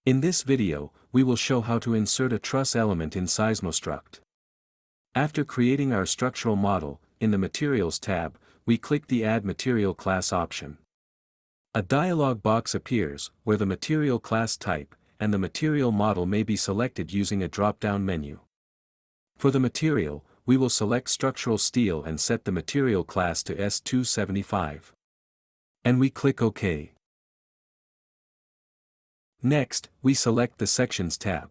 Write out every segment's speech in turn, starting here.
In this video, we will show how to insert a truss element in SeismoStruct. After creating our structural model, in the Materials tab, we click the Add Material Class option. A dialog box appears, where the material class type and the material model may be selected using a drop-down menu. For the material, we will select structural steel and set the material class to S275. And we click OK. Next, we select the Sections tab.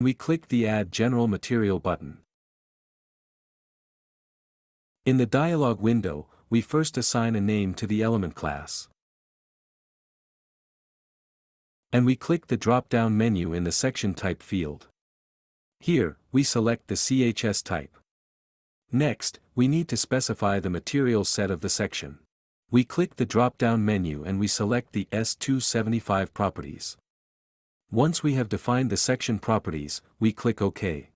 We click the Add General Material button. In the dialog window, we first assign a name to the element class. And we click the drop-down menu in the Section Type field. Here, we select the CHS type. Next, we need to specify the material set of the section. We click the drop-down menu and we select the S275 properties. Once we have defined the section properties, we click OK.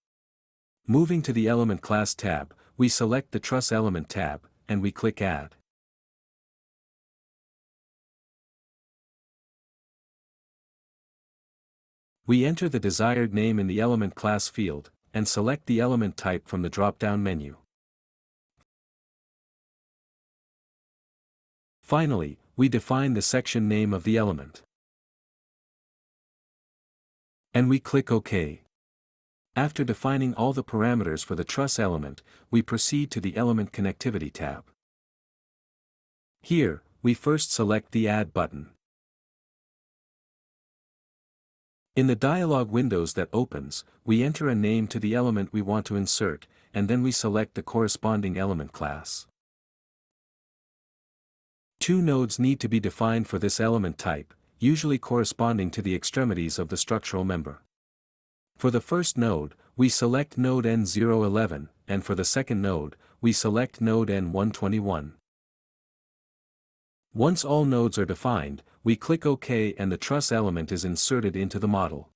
Moving to the Element Class tab, we select the Truss Element tab, and we click Add. We enter the desired name in the Element Class field, and select the element type from the drop-down menu. Finally, we define the section name of the element. And we click OK. After defining all the parameters for the truss element, we proceed to the Element Connectivity tab. Here, we first select the Add button. In the dialog windows that opens, we enter a name to the element we want to insert, and then we select the corresponding element class. Two nodes need to be defined for this element type, usually corresponding to the extremities of the structural member. For the first node, we select node N011, and for the second node, we select node N121. Once all nodes are defined, we click OK and the truss element is inserted into the model.